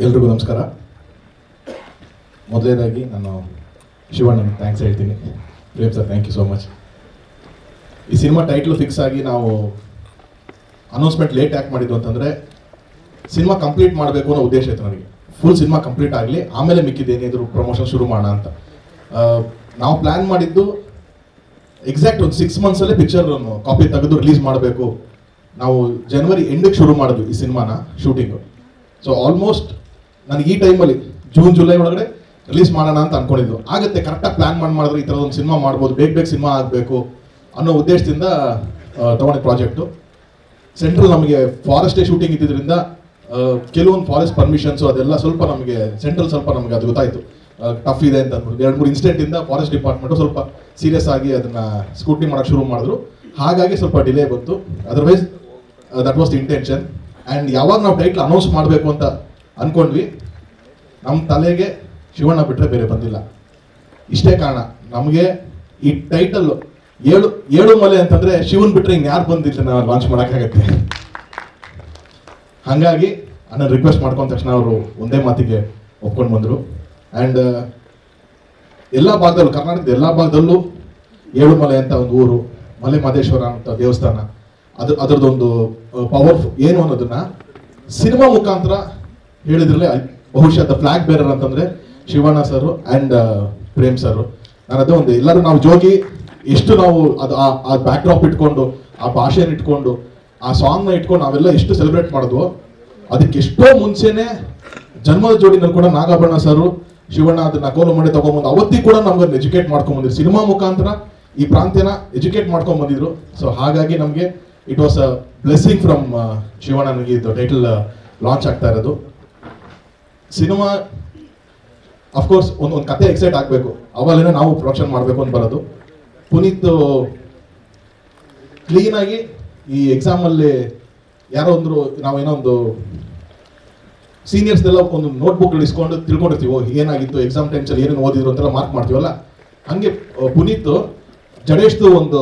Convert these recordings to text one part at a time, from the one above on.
ಎಲ್ರಿಗೂ ನಮಸ್ಕಾರ. ಮೊದಲನೇದಾಗಿ ನಾನು ಶಿವಣ್ಣನಿಗೆ ಥ್ಯಾಂಕ್ಸ್ ಹೇಳ್ತೀನಿ. Prem sir, thank you so much. ಈ ಸಿನಿಮಾ ಟೈಟ್ಲು ಫಿಕ್ಸ್ ಆಗಿ ನಾವು ಅನೌನ್ಸ್ಮೆಂಟ್ ಲೇಟ್ ಯಾಕೆ ಮಾಡಿದ್ದು ಅಂತಂದರೆ, ಸಿನಿಮಾ ಕಂಪ್ಲೀಟ್ ಮಾಡಬೇಕು ಅನ್ನೋ ಉದ್ದೇಶ ಇತ್ತು ನನಗೆ. ಫುಲ್ ಸಿನಿಮಾ ಕಂಪ್ಲೀಟ್ ಆಗಲಿ, ಆಮೇಲೆ ಮಿಕ್ಕಿದ್ದೇನಿದ್ರು ಪ್ರಮೋಷನ್ ಶುರು ಮಾಡೋಣ ಅಂತ. ನಾವು ಪ್ಲ್ಯಾನ್ ಮಾಡಿದ್ದು ಎಕ್ಸಾಕ್ಟ್ ಒಂದು 6 ಮಂತ್ಸಲ್ಲೇ ಪಿಕ್ಚರ್ ಕಾಪಿ ತೆಗೆದು ರಿಲೀಸ್ ಮಾಡಬೇಕು. ನಾವು ಜನವರಿ ಎಂಡಿಗೆ ಶುರು ಮಾಡಿದ್ವಿ ಈ ಸಿನಿಮಾನ ಶೂಟಿಂಗು. ಸೊ ಆಲ್ಮೋಸ್ಟ್ ನನಗೆ ಈ ಟೈಮಲ್ಲಿ ಜೂನ್ ಜುಲೈ ಒಳಗಡೆ ರಿಲೀಸ್ ಮಾಡೋಣ ಅಂತ ಅನ್ಕೊಂಡಿದ್ದು. ಆಗುತ್ತೆ, ಕರೆಕ್ಟಾಗಿ ಪ್ಲ್ಯಾನ್ ಮಾಡಿದ್ರೆ ಈ ಥರದೊಂದು ಸಿನಿಮಾ ಮಾಡ್ಬೋದು, ಬೇಗ ಸಿನಿಮಾ ಆಗಬೇಕು ಅನ್ನೋ ಉದ್ದೇಶದಿಂದ ತೊಗೊಂಡಿದ್ದ ಪ್ರಾಜೆಕ್ಟು. ಸೆಂಟ್ರಲ್ ನಮಗೆ ಫಾರೆಸ್ಟೇ ಶೂಟಿಂಗ್ ಇದ್ದಿದ್ದರಿಂದ ಕೆಲವೊಂದು ಫಾರೆಸ್ಟ್ ಪರ್ಮಿಷನ್ಸು ಅದೆಲ್ಲ ಸ್ವಲ್ಪ ನಮಗೆ ಸೆಂಟ್ರಲ್ ಸ್ವಲ್ಪ ನಮಗೆ ಅದು ಗೊತ್ತಾಯಿತು ಟಫ್ ಇದೆ ಅಂತ ಅಂದ್ಬಿಟ್ಟು 2-3 ಇನ್ಸಿಡೆಂಟಿಂದ ಫಾರೆಸ್ಟ್ ಡಿಪಾರ್ಟ್ಮೆಂಟು ಸ್ವಲ್ಪ ಸೀರಿಯಸ್ ಆಗಿ ಅದನ್ನು ಸ್ಕ್ರೂಟ್ನಿ ಮಾಡೋಕ್ಕೆ ಶುರು ಮಾಡಿದ್ರು. ಹಾಗಾಗಿ ಸ್ವಲ್ಪ ಡಿಲೇ ಬಂತು. Otherwise that was the intention. And ಯಾವಾಗ ನಾವು ಟೈಟ್ಲ್ ಅನೌನ್ಸ್ ಮಾಡಬೇಕು ಅಂತ ಅಂದ್ಕೊಂಡ್ವಿ, ನಮ್ಮ ತಲೆಗೆ ಶಿವಣ್ಣ ಬಿಟ್ಟರೆ ಬೇರೆ ಬಂದಿಲ್ಲ. ಇಷ್ಟೇ ಕಾರಣ, ನಮಗೆ ಈ ಟೈಟಲ್ ಏಳು ಮಲೆ ಅಂತಂದರೆ ಶಿವನ್ ಬಿಟ್ಟರೆ ಇನ್ನು ಯಾರು ಬಂದಿಲ್ಲ ನಾವು ಲಾಂಚ್ ಮಾಡೋಕ್ಕಾಗತ್ತೆ. ಹಾಗಾಗಿ ನನ್ನ ರಿಕ್ವೆಸ್ಟ್ ಮಾಡ್ಕೊಂಡ ತಕ್ಷಣ ಅವರು ಒಂದೇ ಮಾತಿಗೆ ಒಪ್ಕೊಂಡು ಬಂದರು. ಆ್ಯಂಡ್ ಎಲ್ಲ ಭಾಗದಲ್ಲೂ, ಕರ್ನಾಟಕದ ಎಲ್ಲ ಭಾಗದಲ್ಲೂ ಏಳುಮಲೆ ಅಂತ ಒಂದು ಊರು, ಮಲೆ ಮಹದೇಶ್ವರ ಅಂತ ದೇವಸ್ಥಾನ, ಅದರದೊಂದು ಪವರ್ಫುಲ್ ಏನು ಅನ್ನೋದನ್ನ ಸಿನಿಮಾ ಮುಖಾಂತರ ಹೇಳಿದ್ರಲ್ಲೇ ಬಹುಶಃ ದ ಫ್ಲಾಗ್ ಬೇರರ್ ಅಂತಂದರೆ Shivanna sir and Prem sir. ನಾನು ಅದೇ ಒಂದು ಎಲ್ಲರೂ ನಾವು ಜೋಗಿ ಎಷ್ಟು ನಾವು ಅದು ಆ ಬ್ಯಾಕ್ ಡ್ರಾಪ್ ಇಟ್ಕೊಂಡು, ಆ ಭಾಷೆನ ಇಟ್ಕೊಂಡು, ಆ ಸಾಂಗ್ನ ಇಟ್ಕೊಂಡು ನಾವೆಲ್ಲ ಎಷ್ಟು ಸೆಲೆಬ್ರೇಟ್ ಮಾಡಿದ್ವೋ, ಅದಕ್ಕೆ ಎಷ್ಟೋ ಮುಂಚೆನೆ ಜನ್ಮದ ಜೋಡಿನಲ್ಲಿ ಕೂಡ ನಾಗಾಭರಣ ಸರ್ ಶಿವಣ್ಣ ಅದನ್ನ ಕೋಲು ಮಾಡಿ ತಗೊಂಬಂದು ಅವತ್ತಿಗೆ ಕೂಡ ನಮ್ಗೆ ಎಜುಕೇಟ್ ಮಾಡ್ಕೊಂಡ್ಬಂದಿದ್ರು. ಸಿನಿಮಾ ಮುಖಾಂತರ ಈ ಪ್ರಾಂತ್ಯನ ಎಜುಕೇಟ್ ಮಾಡ್ಕೊಂಡ್ ಬಂದಿದ್ರು. ಸೊ ಹಾಗಾಗಿ ನಮಗೆ it was a blessing from Shivanna. ನನಗೆ ಇದು ಟೈಟಲ್ ಲಾಂಚ್ ಆಗ್ತಾ ಇರೋದು. ಸಿನಿಮಾ ಅಫ್ಕೋರ್ಸ್ ಒಂದು ಕತೆ ಎಕ್ಸೈಟ್ ಆಗಬೇಕು, ಅವಾಗಲೇ ನಾವು ಪ್ರೊಡಕ್ಷನ್ ಮಾಡಬೇಕು ಅಂತ ಬರೋದು. ಪುನೀತ್ ಕ್ಲೀನಾಗಿ ಈ ಎಕ್ಸಾಮಲ್ಲಿ ಯಾರೋ ಅಂದರು, ನಾವೇನೋ ಒಂದು ಸೀನಿಯರ್ಸ್ದೆಲ್ಲ ಒಂದು ನೋಟ್ಬುಕ್ಗಳು ಇಸ್ಕೊಂಡು ತಿಳ್ಕೊಂಡಿರ್ತೀವಿ, ಏನಾಗಿತ್ತು ಎಕ್ಸಾಮ್ ಟೈಮ್ಸಲ್ಲಿ ಏನೇನು ಓದಿದ್ರು ಅಂತೆಲ್ಲ ಮಾರ್ಕ್ ಮಾಡ್ತೀವಲ್ಲ. ಹಂಗೆ ಪುನೀತ್ ಜಡೇಶ್ದು ಒಂದು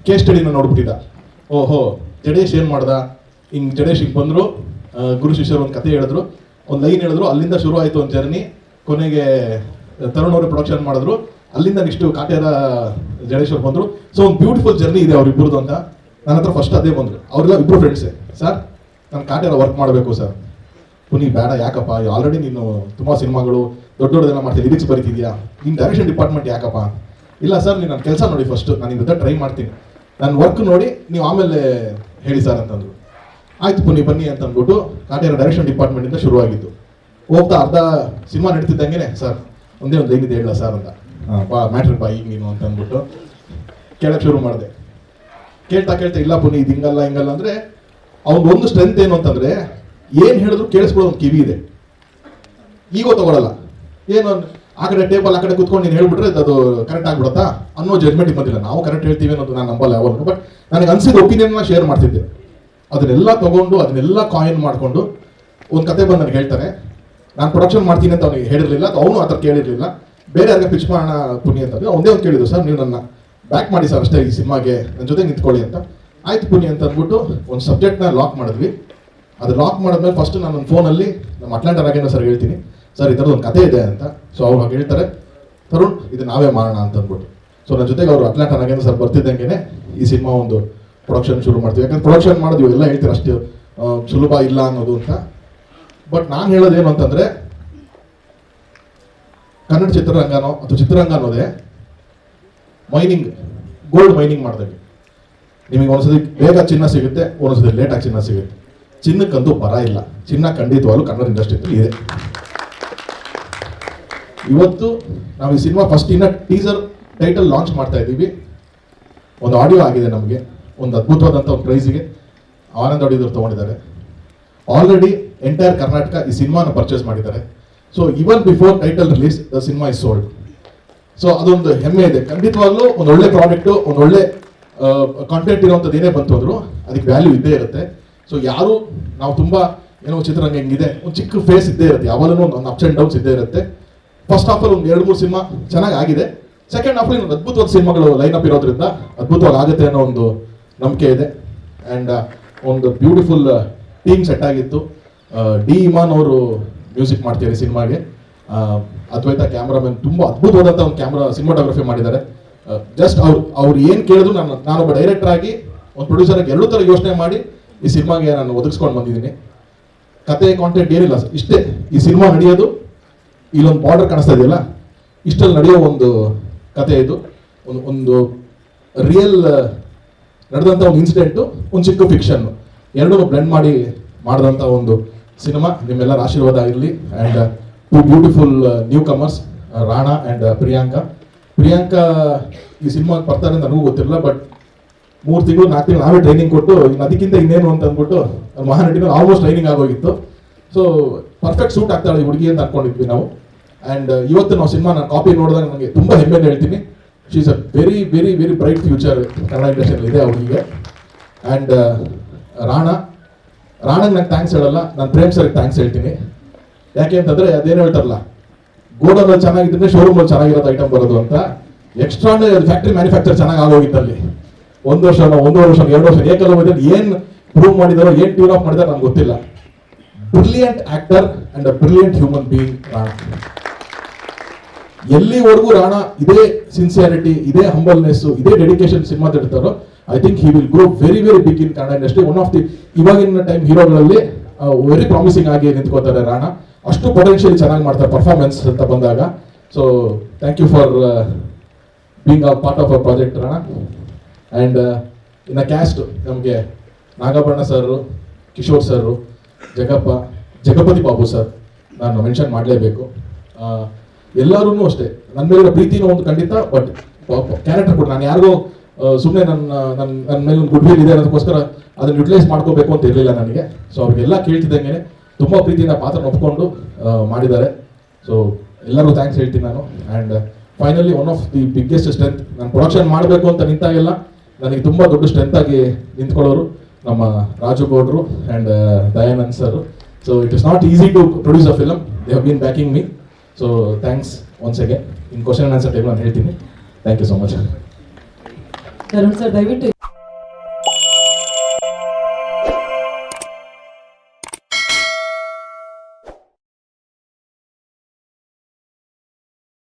ಕೇಸ್ ಸ್ಟಡಿನ ನೋಡ್ಬಿಟ್ಟಿದ್ದ. ಓಹೋ, ಜಡೇಶ್ ಏನು ಮಾಡ್ದ, ಹಿಂಗೆ ಜಡೇಶ್ ಹಿಂಗೆ ಬಂದರು, ಗುರು ಶಿಷ್ಯರು ಒಂದು ಕತೆ ಹೇಳಿದ್ರು, ಒಂದು ಲೈನ್ ಹೇಳಿದ್ರು, ಅಲ್ಲಿಂದ ಶುರು ಆಯಿತು ಒಂದು ಜರ್ನಿ. ಕೊನೆಗೆ ತರುಣ್ ಅವರು ಪ್ರೊಡಕ್ಷನ್ ಮಾಡಿದ್ರು, ಅಲ್ಲಿಂದ ನೆಕ್ಸ್ಟು ಕಾಟೇರ ಜಡೇಶ್ ಅವ್ರು ಬಂದರು. ಸೊ ಒಂದು ಬ್ಯೂಟಿಫುಲ್ ಜರ್ನಿ ಇದೆ ಅವ್ರಿಬ್ಬರದು ಅಂತ. ನನ್ನ ಹತ್ರ ಫಸ್ಟ್ ಅದೇ ಬಂದರು. ಅವರೆಲ್ಲ ಇಬ್ಬರು ಫ್ರೆಂಡ್ಸೇ. ಸರ್, ನಾನು ಕಾಟೇರ ವರ್ಕ್ ಮಾಡಬೇಕು ಸರ್. ಪುನೀ ಬೇಡ, ಯಾಕಪ್ಪ, ಆಲ್ರೆಡಿ ನೀನು ತುಂಬ ಸಿನಿಮಾಗಳು ದೊಡ್ಡದೆಲ್ಲ ಮಾಡ್ತೀನಿ, ಲಿರಿಕ್ಸ್ ಬರೀತಿದ್ಯಾ, ನೀನು ಡೈರೆಕ್ಷನ್ ಡಿಪಾರ್ಟ್ಮೆಂಟ್ ಯಾಕಪ್ಪ? ಇಲ್ಲ ಸರ್, ನೀವು ನನ್ನ ಕೆಲಸ ನೋಡಿ ಫಸ್ಟು, ನಾನು ನಿಮ್ಮ ಜೊತೆ ಟ್ರೈ ಮಾಡ್ತೀನಿ, ನನ್ನ ವರ್ಕ್ ನೋಡಿ ನೀವು ಆಮೇಲೆ ಹೇಳಿ ಸರ್ ಅಂತಂದರು. ಆಯ್ತು ಪುನೀ ಬನ್ನಿ ಅಂತ ಅಂದ್ಬಿಟ್ಟು ಕಾಟೇರ ಡೈರೆಕ್ಷನ್ ಡಿಪಾರ್ಟ್ಮೆಂಟಿಂದ ಶುರುವಾಗಿದ್ದು. ಹೋಗ್ತಾ ಅರ್ಧ ಸಿನಿಮಾ ನಡೀತಿದ್ದಂಗೆ ಸರ್ ಒಂದೇ ಒಂದು ಲೈನ್ ಇದೆ ಹೇಳ ಸರ್ ಅಂತ. ಮ್ಯಾಟ್ರ್ ಬಾ ಈಗ ನೀನು ಅಂತ ಅಂದ್ಬಿಟ್ಟು ಕೇಳಕ್ಕೆ ಶುರು ಮಾಡಿದೆ. ಕೇಳ್ತಾ ಇಲ್ಲ ಪುನೀ ಇದು ಹಿಂಗಲ್ಲ ಹಿಂಗಲ್ಲ ಅಂದರೆ ಅವ್ನು ಒಂದು ಸ್ಟ್ರೆಂತ್ ಏನು ಅಂತಂದರೆ, ಏನು ಹೇಳಿದ್ರು ಕೇಳಿಸ್ಕೊಳ್ಳೋ ಒಂದು ಕಿವಿ ಇದೆ, ಈಗೋ ತಗೊಳ್ಳಲ್ಲ. ಏನು ಆ ಕಡೆ ಟೇಬಲ್ ಆ ಕಡೆ ಕುತ್ಕೊಂಡು ನೀನು ಹೇಳ್ಬಿಟ್ರೆ ಅದು ಕರೆಕ್ಟ್ ಆಗ್ಬಿಡುತ್ತಾ ಅನ್ನೋ ಜಡ್ಮೆಂಟ್ ಬಂದಿಲ್ಲ. ನಾವು ಕರೆಕ್ಟ್ ಹೇಳ್ತೀವಿ ಅನ್ನೋದು ನಾನು ನಂಬಲ್ಲ ಯಾವಾಗ. ಬಟ್ ನನಗೆ ಅನ್ಸಿದ ಒಪಿನಿಯನ್ನ ಶೇರ್ ಮಾಡ್ತಿದ್ದೆ. ಅದನ್ನೆಲ್ಲ ತಗೊಂಡು ಅದನ್ನೆಲ್ಲ ಕಾಯಿನ್ ಮಾಡಿಕೊಂಡು ಒಂದು ಕತೆ ಬಂದು ನನಗೆ ಹೇಳ್ತಾನೆ. ನಾನು ಪ್ರೊಡಕ್ಷನ್ ಮಾಡ್ತೀನಿ ಅಂತ ಅವನಿಗೆ ಹೇಳಿರಲಿಲ್ಲ, ಅವನು ಆ ಥರ ಕೇಳಿರಲಿಲ್ಲ. ಬೇರೆ ಯಾರಿಗೆ ಪಿಚ್ ಮಾಡೋಣ ಪುನಿ ಅಂತಂದ್ರೆ ಒಂದೇ ಒಂದು ಕೇಳಿದ್ರು, ಸರ್ ನೀವು ನನ್ನ ಬ್ಯಾಕ್ ಮಾಡಿ ಸರ್ ಅಷ್ಟೇ, ಈ ಸಿನಿಮಾಗೆ ನನ್ನ ಜೊತೆ ನಿಂತ್ಕೊಳ್ಳಿ ಅಂತ. ಆಯ್ತು ಪುನಿ ಅಂತ ಅಂದ್ಬಿಟ್ಟು ಒಂದು ಸಬ್ಜೆಕ್ಟ್ನ ಲಾಕ್ ಮಾಡಿದ್ವಿ. ಅದು ಲಾಕ್ ಮಾಡಿದ್ಮೇಲೆ ಫಸ್ಟ್ ನಾನು ನನ್ನ ಫೋನಲ್ಲಿ ನಮ್ಮ ಅಟ್ಲಾಂಟಾ ರಾಘೇಂದ್ರ ಸರ್ ಹೇಳ್ತೀನಿ, ಸರ್ ಈ ಥರದ್ದು ಒಂದು ಕತೆ ಇದೆ ಅಂತ. ಸೊ ಅವ್ರು ಹಾಗೆ ಹೇಳ್ತಾರೆ, ತರುಣ್ ಇದು ನಾವೇ ಮಾಡೋಣ ಅಂತ ಅಂದ್ಬಿಟ್ಟು. ಸೊ ನನ್ನ ಜೊತೆಗೆ ಅವರು ಅಟ್ಲಾಂಟಾ ರಾಘೇಂದ್ರ ಸರ್ ಬರ್ತಿದ್ದಂಗೆ ಈ ಸಿನಿಮಾ ಒಂದು ಪ್ರೊಡಕ್ಷನ್ ಶುರು ಮಾಡ್ತೀವಿ. ಯಾಕಂದ್ರೆ ಪ್ರೊಡಕ್ಷನ್ ಮಾಡೋದು ಎಲ್ಲ ಹೇಳ್ತೀರ ಅಷ್ಟು ಸುಲಭ ಇಲ್ಲ ಅನ್ನೋದು ಅಂತ. ಬಟ್ ನಾನು ಹೇಳೋದೇನು ಅಂತಂದರೆ, ಕನ್ನಡ ಚಿತ್ರರಂಗನೋ ಅಥವಾ ಚಿತ್ರರಂಗ ಅನ್ನೋದೇ ಮೈನಿಂಗ್, ಗೋಲ್ಡ್ ಮೈನಿಂಗ್ ಮಾಡಿದಂಗೆ. ನಿಮಗೆ ಒಂದ್ಸತಿ ಬೇಗ ಚಿನ್ನ ಸಿಗುತ್ತೆ, ಒಂದೊಂದ್ಸತಿ ಲೇಟಾಗಿ ಚಿನ್ನ ಸಿಗುತ್ತೆ. ಚಿನ್ನಕ್ಕಂತೂ ಬರ ಇಲ್ಲ, ಚಿನ್ನ ಖಂಡಿತವಾಗ್ಲೂ ಕನ್ನಡ ಇಂಡಸ್ಟ್ರಿಯಲ್ಲಿ ಇದೆ. ಇವತ್ತು ನಾವು ಈ ಸಿನಿಮಾ ಫಸ್ಟ್ ಇನ್ನ ಟೀಸರ್ ಟೈಟಲ್ ಲಾಂಚ್ ಮಾಡ್ತಾ ಇದ್ದೀವಿ. ಒಂದು ಆಡಿಯೋ ಆಗಿದೆ ನಮಗೆ, ಒಂದು ಅದ್ಭುತವಾದಂಥ ಒಂದು ಪ್ರೈಸಿಗೆ ಆನಂದ್ ಆಡಿಯೋರು ತೊಗೊಂಡಿದ್ದಾರೆ. ಆಲ್ರೆಡಿ ಎಂಟೈರ್ ಕರ್ನಾಟಕ ಈ ಸಿನಿಮಾನ ಪರ್ಚೇಸ್ ಮಾಡಿದ್ದಾರೆ. So even before title release the cinema is sold. So ಅದೊಂದು ಹೆಮ್ಮೆ ಇದೆ. ಖಂಡಿತವಾಗ್ಲೂ ಒಂದು ಒಳ್ಳೆ ಪ್ರಾಡಕ್ಟು, ಒಂದು ಒಳ್ಳೆ ಕಾಂಟೆಂಟ್ ಇರೋವಂಥದ್ದು ಏನೇ ಬಂತು ಅಂದರೂ ಅದಕ್ಕೆ ವ್ಯಾಲ್ಯೂ ಇದ್ದೇ ಇರುತ್ತೆ. ಸೊ ಯಾರು ನಾವು ತುಂಬ ಏನೋ ಚಿತ್ರರಂಗ ಹೆಂಗಿದೆ, ಒಂದು ಚಿಕ್ಕ ಫೇಸ್ ಇದ್ದೇ ಇರುತ್ತೆ, ಯಾವಾಗಲೂ ಒಂದು ಅಪ್ಸ್ ಆ್ಯಂಡ್ ಡೌನ್ಸ್ ಇದ್ದೇ ಇರುತ್ತೆ. ಫಸ್ಟ್ ಹಾಫಲ್ಲಿ ಒಂದು 2-3 ಸಿನಿಮಾ ಚೆನ್ನಾಗಿ ಆಗಿದೆ. ಸೆಕೆಂಡ್ ಹಾಫಲ್ಲಿ ಒಂದು ಅದ್ಭುತವಾದ ಸಿನಿಮಾಗಳು ಲೈನ್ ಅಪ್ ಇರೋದ್ರಿಂದ ಅದ್ಭುತವಾಗಿ ಆಗುತ್ತೆ ಅನ್ನೋ ಒಂದು ನಂಬಿಕೆ ಇದೆ. ಆ್ಯಂಡ್ ಒಂದು ಬ್ಯೂಟಿಫುಲ್ ಟೀಮ್ ಸೆಟ್ ಆಗಿತ್ತು. ಡಿ ಇಮಾನ್ ಅವರು ಮ್ಯೂಸಿಕ್ ಮಾಡ್ತಿದ್ದಾರೆ ಸಿನಿಮಾಗೆ. ಅದ್ವೈತ ಕ್ಯಾಮ್ರಾಮನ್ ತುಂಬ ಅದ್ಭುತವಾದಂಥ ಒಂದು ಸಿನಿಮಾಟೋಗ್ರಫಿ ಮಾಡಿದ್ದಾರೆ. ಜಸ್ಟ್ ಅವ್ರು ಏನು ಕೇಳಿದ್ರು ನಾನೊಬ್ಬ ಡೈರೆಕ್ಟರ್ ಆಗಿ ಒಂದು ಪ್ರೊಡ್ಯೂಸರ್ ಆಗಿ ಎರಡೂ ಥರ ಯೋಚನೆ ಮಾಡಿ ಈ ಸಿನಿಮಾಗೆ ನಾನು ಒದಗಿಸ್ಕೊಂಡು ಬಂದಿದ್ದೀನಿ. ಕತೆ ಕಾಂಟೆಂಟ್ ಏನಿಲ್ಲ, ಇಷ್ಟೇ. ಈ ಸಿನಿಮಾ ನಡೆಯೋದು ಇಲ್ಲೊಂದು ಬಾರ್ಡರ್ ಕಾಣಿಸ್ತಾ ಇದೆಯಲ್ಲ, ಇಷ್ಟಲ್ಲಿ ನಡೆಯೋ ಒಂದು ಕತೆ ಇದು. ಒಂದು ರಿಯಲ್ ನಡೆದಂಥ ಒಂದು ಇನ್ಸಿಡೆಂಟು, ಒಂದು ಚಿಕ್ಕ ಫಿಕ್ಷನ್ ಎರಡೂ ಬ್ಲೆಂಡ್ ಮಾಡಿ ಮಾಡಿದಂಥ ಒಂದು ಸಿನಿಮಾ. ನಿಮ್ಮೆಲ್ಲರ ಆಶೀರ್ವಾದ ಇರಲಿ. And two beautiful newcomers, Rana and Priyanka ಈ ಸಿನಿಮಾಗೆ ಬರ್ತಾರೆ ಅಂತ ನನಗೂ ಗೊತ್ತಿರಲಿಲ್ಲ. ಬಟ್ 3 ತಿಂಗಳು 4 ತಿಂಗಳು ನಾವೇ ಟ್ರೈನಿಂಗ್ ಕೊಟ್ಟು ಅದಕ್ಕಿಂತ ಇನ್ನೇನು ಅಂತ ಅಂದ್ಬಿಟ್ಟು ಮಹಾನಟಿನ ಆಲ್ಮೋಸ್ಟ್ ಟ್ರೈನಿಂಗ್ ಆಗೋಗಿತ್ತು. ಸೊ ಪರ್ಫೆಕ್ಟ್ ಸೂಟ್ ಆಗ್ತಾಳೆ ಈ ಹುಡುಗಿ ಅಂತ ಅನ್ಕೊಂಡಿದ್ವಿ ನಾವು. ಆ್ಯಂಡ್ ಇವತ್ತು ನಾವು ಸಿನಿಮಾ ನಾನು ಕಾಪಿ ನೋಡಿದಾಗ ನನಗೆ ತುಂಬ ಹೆಮ್ಮೆ ಹೇಳ್ತೀನಿ. She is a very very very bright future Kannada ಇಂಡಸ್ಟ್ರಿಯಲ್ಲಿ ಇದೆ ಅವರಿಗೆ. ಆ್ಯಂಡ್ ರಾಣಂಗೆ ನಂಗೆ ಥ್ಯಾಂಕ್ಸ್ ಹೇಳಲ್ಲ, ನಾನು ಪ್ರೇಮ್ ಸರ್ಗೆ ಥ್ಯಾಂಕ್ಸ್ ಹೇಳ್ತೀನಿ. ಯಾಕೆ ಅಂತಂದರೆ ಅದೇನು ಹೇಳ್ತಾರಲ್ಲ, ಗೋಡೌನಲ್ಲಿ ಚೆನ್ನಾಗಿದ್ದರೆ ಶೋರೂಮಲ್ಲಿ ಚೆನ್ನಾಗಿರೋದು ಐಟಮ್ ಬರೋದು ಅಂತ. ಎಕ್ಸ್ಟ್ರಾರ್ಡಿನರಿ ಫ್ಯಾಕ್ಟ್ರಿ ಮ್ಯಾನುಫ್ಯಾಕ್ಚರ್ ಚೆನ್ನಾಗಿ ಆಗೋಗಿತ್ತಲ್ಲಿ. 1 ವರ್ಷ 1.5 ವರ್ಷ 2 ವರ್ಷ ಏಕಲ್ಲ ಹೋದಲ್ಲಿ ಏನು ಪ್ರೂವ್ ಮಾಡಿದಾರೋ, ಏನು ಟ್ಯೂನ್ ಆಫ್ ಮಾಡಿದಾರೋ ನಂಗೆ ಗೊತ್ತಿಲ್ಲ. Brilliant actor and a brilliant human being Rana. ಎಲ್ಲಿವರೆಗೂ ರಾಣಾ ಇದೇ ಸಿನ್ಸಿಯಾರಿಟಿ, ಇದೇ ಹಂಬಲ್ನೆಸ್, ಇದೇ ಡೆಡಿಕೇಶನ್ ಸಿನಿಮಾ ತಿಡ್ತಾರೋ, I think he will grow very very big in Kannada industry. One of the ಇವಾಗಿನ ಟೈಮ್ ಹೀರೋಗಳಲ್ಲಿ ವೆರಿ ಪ್ರಾಮಿಸಿಂಗ್ ಆಗಿ ನಿಂತ್ಕೋತಾರೆ ರಾಣಾ. ಅಷ್ಟು ಪೊಟೆನ್ಷಿಯಲಿ ಚೆನ್ನಾಗಿ ಮಾಡ್ತಾರೆ ಪರ್ಫಾರ್ಮೆನ್ಸ್ ಅಂತ ಬಂದಾಗ. So thank you for being a part of a project Rana. And ಇನ್ನು ಕ್ಯಾಸ್ಟ್ ನಮಗೆ ನಾಗಬಣ್ಣ sir, Kishore sir, Jagapati Babu sir ನಾನು ಮೆನ್ಷನ್ ಮಾಡಲೇಬೇಕು. ಎಲ್ಲರೂ ಅಷ್ಟೇ ನನ್ನ ಮೇಲೆ ಪ್ರೀತಿನೂ ಒಂದು ಖಂಡಿತ. ಬಟ್ ಕ್ಯಾರೆಕ್ಟರ್ ಕೂಡ ನಾನು ಯಾರಿಗೂ ಸುಮ್ಮನೆ ನನ್ನ ಮೇಲೆ ಒಂದು ಗುಡ್ ವಿಲ್ ಇದೆ ಅನ್ನೋದಕ್ಕೋಸ್ಕರ ಅದನ್ನು ಯುಟಿಲೈಸ್ ಮಾಡ್ಕೋಬೇಕು ಅಂತ ಇರಲಿಲ್ಲ ನನಗೆ. ಸೊ ಅವ್ರಿಗೆಲ್ಲ ಕೇಳ್ತಿದ್ದಂಗೆ ತುಂಬ ಪ್ರೀತಿಯಿಂದ ಪಾತ್ರ ಒಪ್ಕೊಂಡು ಮಾಡಿದ್ದಾರೆ. ಸೊ ಎಲ್ಲರೂ ಥ್ಯಾಂಕ್ಸ್ ಹೇಳ್ತೀನಿ ನಾನು. And finally one of the biggest strength, ನಾನು ಪ್ರೊಡಕ್ಷನ್ ಮಾಡಬೇಕು ಅಂತ ನಿಂತಾಗೆಲ್ಲ ನನಗೆ ತುಂಬ ದೊಡ್ಡ ಸ್ಟ್ರೆಂತ್ ಆಗಿ ನಿಂತ್ಕೊಳ್ಳೋರು ನಮ್ಮ ರಾಜು ಗೌಡ್ರು and Dayanand sir. So it is not easy to produce a film. They have been backing me. So thanks once again. In question answer time ನಾನು ಹೇಳ್ತೀನಿ. Thank you so much. Tarun sir ದಯವಿಟ್ಟು